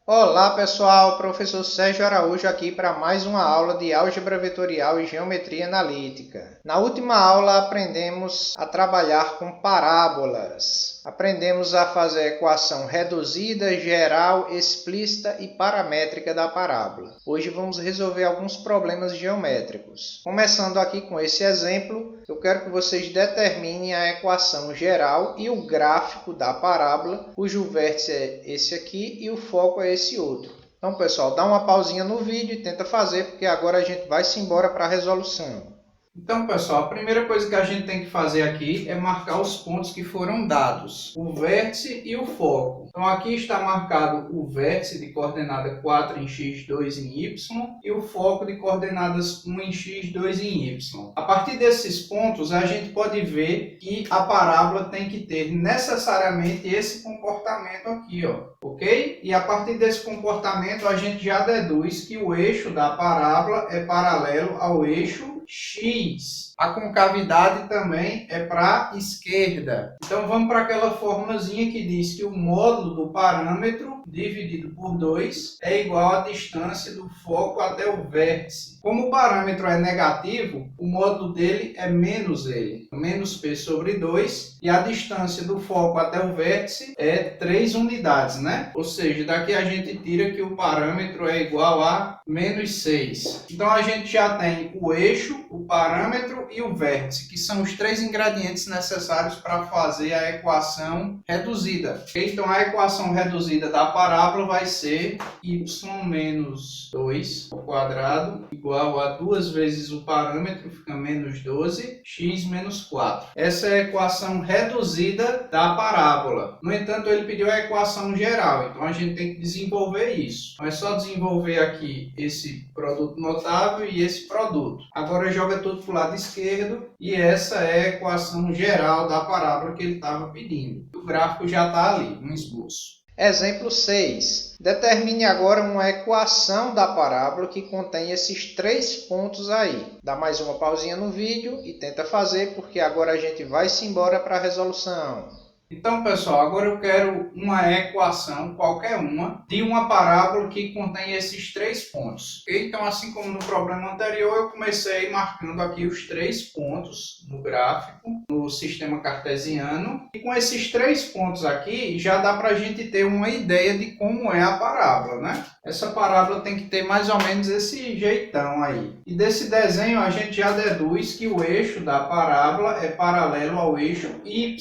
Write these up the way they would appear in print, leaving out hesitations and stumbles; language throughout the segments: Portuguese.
Olá pessoal, professor Sérgio Araújo aqui para mais uma aula de álgebra vetorial e geometria analítica. Na última aula aprendemos a trabalhar com parábolas. Aprendemos a fazer a equação reduzida, geral, explícita e paramétrica da parábola. Hoje vamos resolver alguns problemas geométricos. Começando aqui com esse exemplo, eu quero que vocês determinem a equação geral e o gráfico da parábola, cujo vértice é esse aqui e o foco é esse outro. Então, pessoal, dá uma pausinha no vídeo e tenta fazer, porque agora a gente vai se embora para a resolução. Então, pessoal, a primeira coisa que a gente tem que fazer aqui é marcar os pontos que foram dados, o vértice e o foco. Então, aqui está marcado o vértice de coordenada 4 em x, 2 em y e o foco de coordenadas 1 em x, 2 em y. A partir desses pontos, a gente pode ver que a parábola tem que ter necessariamente esse comportamento aqui, ó, ok? E a partir desse comportamento, a gente já deduz que o eixo da parábola é paralelo ao eixo x. A concavidade também é para a esquerda. Então vamos para aquela formulazinha que diz que o módulo do parâmetro dividido por 2 é igual à distância do foco até o vértice. Como o parâmetro é negativo, o módulo dele é menos ele, menos p sobre 2, e a distância do foco até o vértice é 3 unidades, né? Ou seja, daqui a gente tira que o parâmetro é igual a menos 6. Então a gente já tem o eixo, o parâmetro e o vértice, que são os três ingredientes necessários para fazer a equação reduzida. Então a equação reduzida da parábola vai ser y menos 2 ao quadrado igual a 2 vezes o parâmetro, fica menos 12, x menos 4. Essa é a equação reduzida da parábola. No entanto, ele pediu a equação geral, então a gente tem que desenvolver isso. Então é só desenvolver aqui esse produto notável e esse produto. Agora joga tudo para o lado esquerdo e essa é a equação geral da parábola que ele estava pedindo. O gráfico já está ali, no esboço. Exemplo 6. Determine agora uma equação da parábola que contém esses três pontos aí. Dá mais uma pausinha no vídeo e tenta fazer, porque agora a gente vai se embora para a resolução. Então, pessoal, agora eu quero uma equação, qualquer uma, de uma parábola que contém esses três pontos. Okay? Então, assim como no problema anterior, eu comecei marcando aqui os três pontos no gráfico, no sistema cartesiano. E com esses três pontos aqui, já dá para a gente ter uma ideia de como é a parábola, né? Essa parábola tem que ter mais ou menos esse jeitão aí. E desse desenho, a gente já deduz que o eixo da parábola é paralelo ao eixo y.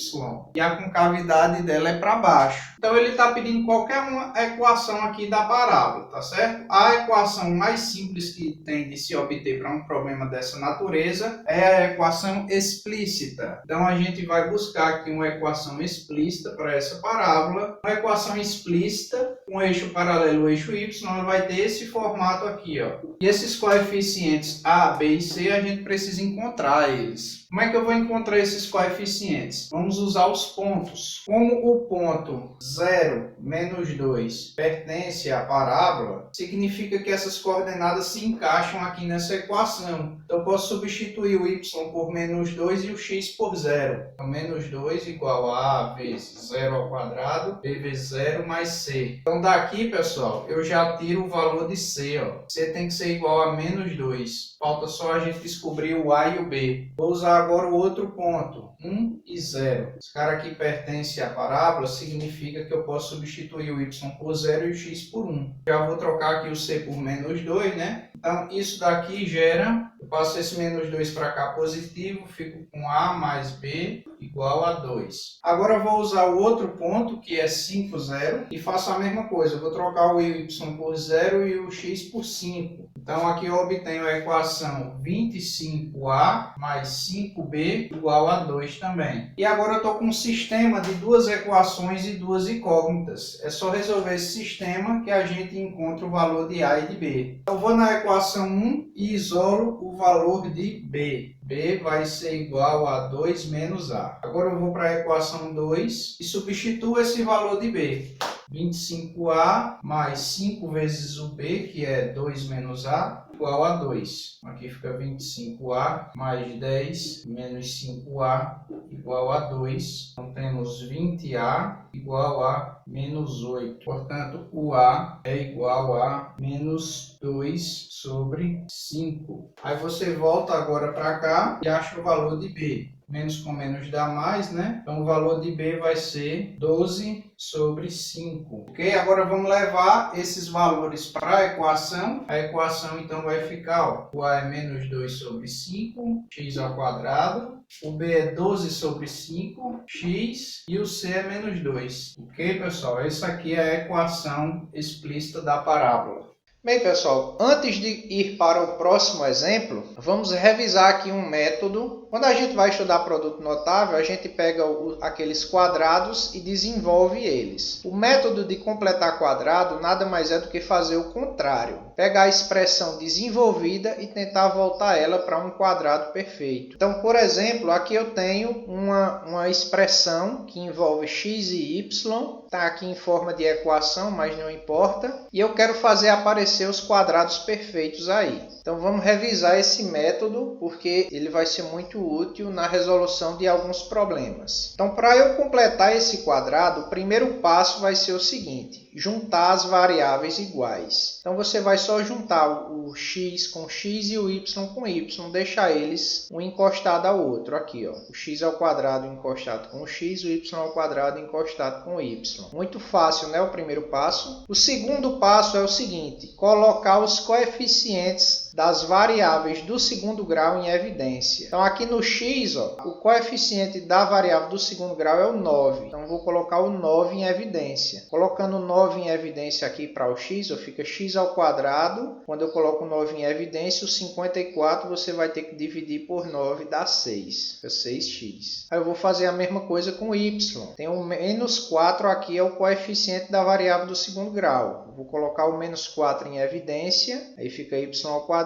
E a concavidade dela é para baixo. Então ele está pedindo qualquer uma equação aqui da parábola, tá certo? A equação mais simples que tem de se obter para um problema dessa natureza é a equação explícita. Então a gente vai buscar aqui uma equação explícita para essa parábola. Uma equação explícita com eixo paralelo ao eixo y, ela vai ter esse formato aqui, ó. E esses coeficientes a, b e c a gente precisa encontrar eles. Como é que eu vou encontrar esses coeficientes? Vamos usar os pontos. Como o ponto 0, menos 2 pertence à parábola, significa que essas coordenadas se encaixam aqui nessa equação. Então, eu posso substituir o y por menos 2 e o x por 0. Então, menos 2 igual a vezes 0 ao quadrado, b vezes 0 mais c. Então, daqui, pessoal, eu já tiro o valor de c. Ó. C tem que ser igual a menos 2. Falta só a gente descobrir o a e o b. Vou usar agora o outro ponto, 1 e 0. Esse cara aqui pertence à parábola, significa que eu posso substituir o y por 0 e o x por 1. Já vou trocar aqui o c por menos 2, né? Então, isso daqui gera, eu passo esse menos 2 para cá positivo, fico com a mais b igual a 2. Agora eu vou usar o outro ponto, que é 5, 0, e faço a mesma coisa. Eu vou trocar o y por 0 e o x por 5. Então, aqui eu obtenho a equação 25a mais 5b igual a 2 também. E agora eu estou com um sistema de duas equações e duas incógnitas. É só resolver esse sistema que a gente encontra o valor de a e de b. Eu vou na equação 1 e isolo o valor de b. b vai ser igual a 2 menos a. Agora eu vou para a equação 2 e substituo esse valor de b. 25A mais 5 vezes o B, que é 2 menos A, igual a 2. Aqui fica 25A mais 10 menos 5A igual a 2. Então temos 20A igual a menos 8. Portanto, o A é igual a menos 2 sobre 5. Aí você volta agora para cá e acha o valor de B. Menos com menos dá mais, né? Então o valor de B vai ser 12 sobre 5. Ok? Agora vamos levar esses valores para a equação. A equação então vai ficar, ó, o A é menos 2 sobre 5, x ao quadrado. O B é 12 sobre 5, x, e o C é menos 2. Ok, pessoal? Essa aqui é a equação explícita da parábola. Bem, pessoal, antes de ir para o próximo exemplo, vamos revisar aqui um método. Quando a gente vai estudar produto notável, a gente pega aqueles quadrados e desenvolve eles. O método de completar quadrado nada mais é do que fazer o contrário. Pegar a expressão desenvolvida e tentar voltar ela para um quadrado perfeito. Então, por exemplo, aqui eu tenho uma expressão que envolve x e y. Está aqui em forma de equação, mas não importa. E eu quero fazer aparecer os quadrados perfeitos aí. Então vamos revisar esse método, porque ele vai ser muito útil na resolução de alguns problemas. Então, para eu completar esse quadrado, o primeiro passo vai ser o seguinte: juntar as variáveis iguais. Então você vai só juntar o x com x e o y com y, deixar eles um encostado ao outro. Aqui, ó, o x ao quadrado encostado com o x, o y ao quadrado encostado com o y. Muito fácil, né? O primeiro passo. O segundo passo é o seguinte: colocar os coeficientes das variáveis do segundo grau em evidência. Então aqui no x, ó, o coeficiente da variável do segundo grau é o 9. Então vou colocar o 9 em evidência. Colocando o 9 em evidência aqui para o x, ó, fica x ao quadrado. Quando eu coloco o 9 em evidência, o 54 você vai ter que dividir por 9, dá 6. Fica 6x. Aí eu vou fazer a mesma coisa com o y. Tem o menos 4 aqui, é o coeficiente da variável do segundo grau. Vou colocar o menos 4 em evidência, aí fica y ao quadrado,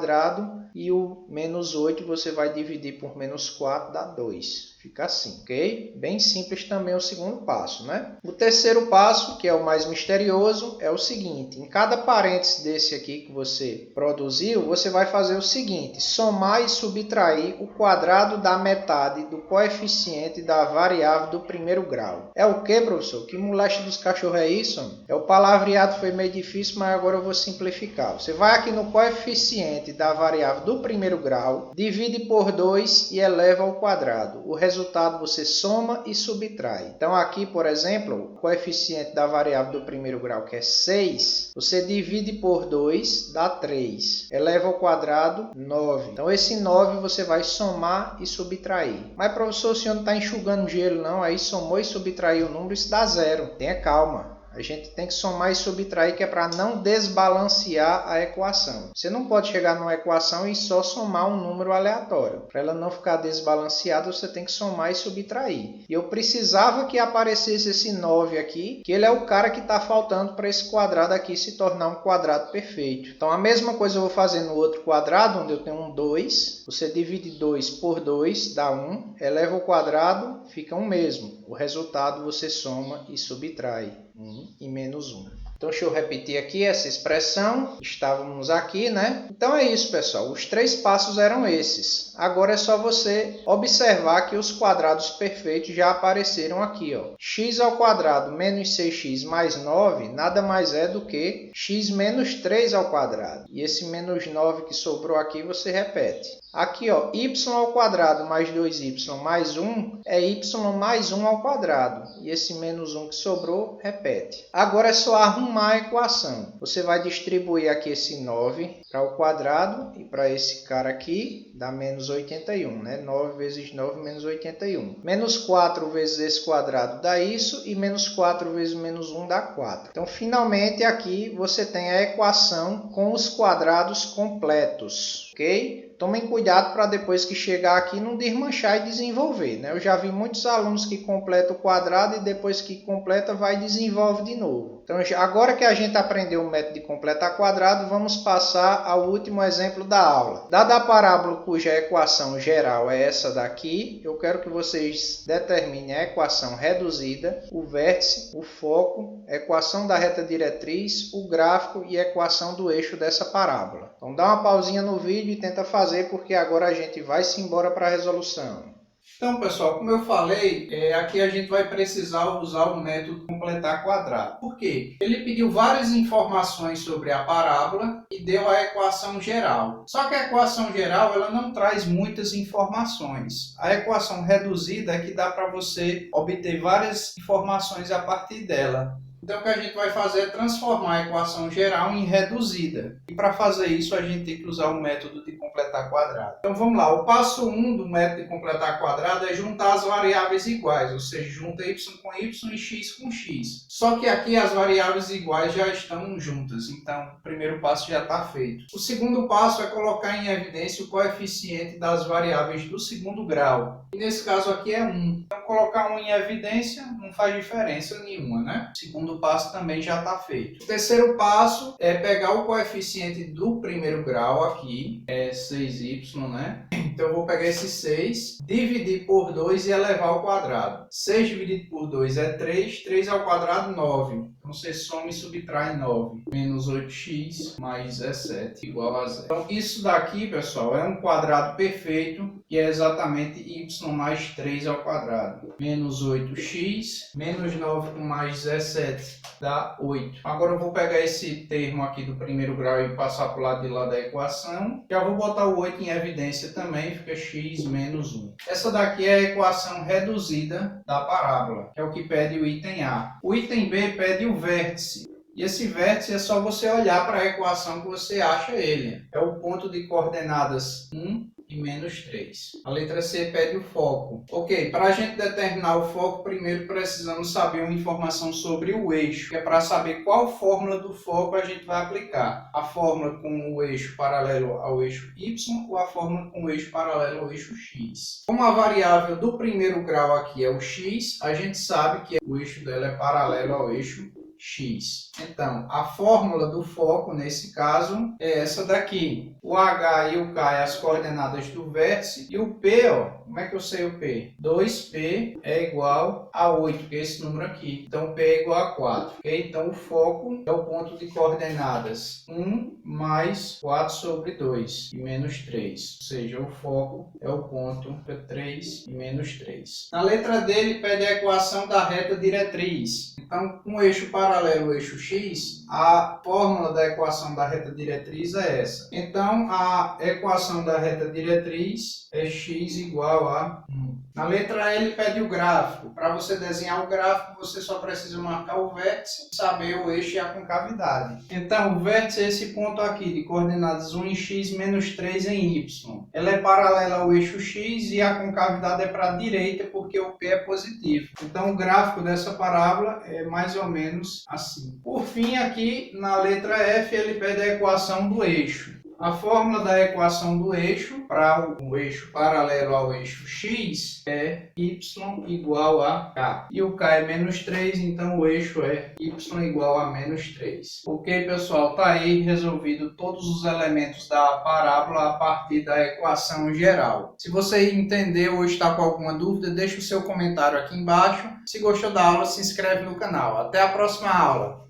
e o menos 8 você vai dividir por menos 4, dá 2. Fica assim, ok? Bem simples também o segundo passo, né? O terceiro passo, que é o mais misterioso, é o seguinte: em cada parênteses desse aqui que você produziu, você vai fazer o seguinte: somar e subtrair o quadrado da metade do coeficiente da variável do primeiro grau. É o que, professor? Que moleste dos cachorros é isso? É, o palavreado foi meio difícil, mas agora eu vou simplificar. Você vai aqui no coeficiente da variável do primeiro grau, divide por 2 e eleva ao quadrado. O resultado você soma e subtrai. Então aqui, por exemplo, o coeficiente da variável do primeiro grau, que é 6, você divide por 2, dá 3. Eleva ao quadrado, 9. Então esse 9 você vai somar e subtrair. Mas, professor, o senhor não está enxugando gelo, não? Aí somou e subtraiu o número, isso dá 0. Tenha calma. A gente tem que somar e subtrair, que é para não desbalancear a equação. Você não pode chegar numa equação e só somar um número aleatório. Para ela não ficar desbalanceada, você tem que somar e subtrair. E eu precisava que aparecesse esse 9 aqui, que ele é o cara que está faltando para esse quadrado aqui se tornar um quadrado perfeito. Então a mesma coisa eu vou fazer no outro quadrado, onde eu tenho um 2. Você divide 2 por 2, dá 1. Eleva ao quadrado, fica o mesmo. O resultado você soma e subtrai. 1 e menos 1. Então, deixa eu repetir aqui essa expressão. Estávamos aqui, né? Então, é isso, pessoal. Os 3 passos eram esses. Agora é só você observar que os quadrados perfeitos já apareceram aqui, ó. X ao quadrado menos 6x mais 9 nada mais é do que x menos 3 ao quadrado. E esse menos 9 que sobrou aqui, você repete. Aqui, ó, y ao quadrado mais 2y mais 1 é y mais 1 ao quadrado. E esse menos 1 que sobrou, repete. Agora é só arrumar a equação. Você vai distribuir aqui esse 9 para o quadrado e para esse cara aqui dá menos 81, né? 9 vezes 9 menos 81. Menos 4 vezes esse quadrado dá isso e menos 4 vezes menos 1 dá 4. Então, finalmente, aqui você tem a equação com os quadrados completos, ok? Tomem cuidado para depois que chegar aqui não desmanchar e desenvolver, né? Eu já vi muitos alunos que completam o quadrado e depois que completa vai e desenvolve de novo. Então, agora que a gente aprendeu o método de completar quadrado, vamos passar ao último exemplo da aula. Dada a parábola cuja equação geral é essa daqui, eu quero que vocês determinem a equação reduzida, o vértice, o foco, a equação da reta diretriz, o gráfico e a equação do eixo dessa parábola. Então, dá uma pausinha no vídeo e tenta fazer, porque agora a gente vai-se embora para a resolução. Então, pessoal, como eu falei, aqui a gente vai precisar usar o método completar quadrado. Por quê? Ele pediu várias informações sobre a parábola e deu a equação geral. Só que a equação geral ela não traz muitas informações. A equação reduzida é que dá para você obter várias informações a partir dela. Então, o que a gente vai fazer é transformar a equação geral em reduzida. E para fazer isso, a gente tem que usar o método de completar quadrado. Então, vamos lá. O passo 1 do método de completar quadrado é juntar as variáveis iguais, ou seja, junta y com y e x com x. Só que aqui as variáveis iguais já estão juntas, então o primeiro passo já está feito. O segundo passo é colocar em evidência o coeficiente das variáveis do segundo grau. E nesse caso aqui é 1. Então, colocar 1 em evidência não faz diferença nenhuma, né? O segundo passo também já está feito. O terceiro passo é pegar o coeficiente do primeiro grau aqui, é 6y, né? Então eu vou pegar esse 6, dividir por 2 e elevar ao quadrado. 6 dividido por 2 é 3, 3 ao quadrado 9. Então você soma e subtrai 9. Menos 8x mais 17 igual a 0. Então isso daqui, pessoal, é um quadrado perfeito que é exatamente y mais 3 ao quadrado. Menos 8x, menos 9 com mais 17 dá 8. Agora eu vou pegar esse termo aqui do primeiro grau e passar para o lado de lá da equação. Já vou botar o 8 em evidência também, fica x menos 1. Essa daqui é a equação reduzida da parábola, que é o que pede o item A. O item B pede o vértice. E esse vértice é só você olhar para a equação que você acha ele. É o ponto de coordenadas 1 e menos 3. A letra C pede o foco. Ok, para a gente determinar o foco, primeiro precisamos saber uma informação sobre o eixo, que é para saber qual fórmula do foco a gente vai aplicar. A fórmula com o eixo paralelo ao eixo Y ou a fórmula com o eixo paralelo ao eixo X. Como a variável do primeiro grau aqui é o X, a gente sabe que o eixo dela é paralelo ao eixo X. Então, a fórmula do foco, nesse caso, é essa daqui. O H e o K é as coordenadas do vértice. E o P, ó, como é que eu sei o P? 2P é igual a 8, que é esse número aqui. Então, P é igual a 4. Okay? Então, o foco é o ponto de coordenadas 1 mais 4 sobre 2 e menos 3. Ou seja, o foco é o ponto 3 e menos 3. Na letra D, ele pede a equação da reta diretriz. Então, com o eixo paralelo ao eixo X, a fórmula da equação da reta diretriz é essa. Então, a equação da reta diretriz é x igual a 1. Na letra E, ele pede o gráfico. Para você desenhar o gráfico, você só precisa marcar o vértice, saber o eixo e a concavidade. Então, o vértice é esse ponto aqui, de coordenadas 1 em x menos 3 em y. Ela é paralela ao eixo x e a concavidade é para a direita, porque o P é positivo. Então, o gráfico dessa parábola é mais ou menos assim. Por fim, aqui na letra F, ele pede a equação do eixo. A fórmula da equação do eixo para o eixo paralelo ao eixo x é y igual a k. E o k é menos 3, então o eixo é y igual a menos 3. Ok, pessoal? Está aí resolvido todos os elementos da parábola a partir da equação geral. Se você entendeu ou está com alguma dúvida, deixe o seu comentário aqui embaixo. Se gostou da aula, se inscreve no canal. Até a próxima aula!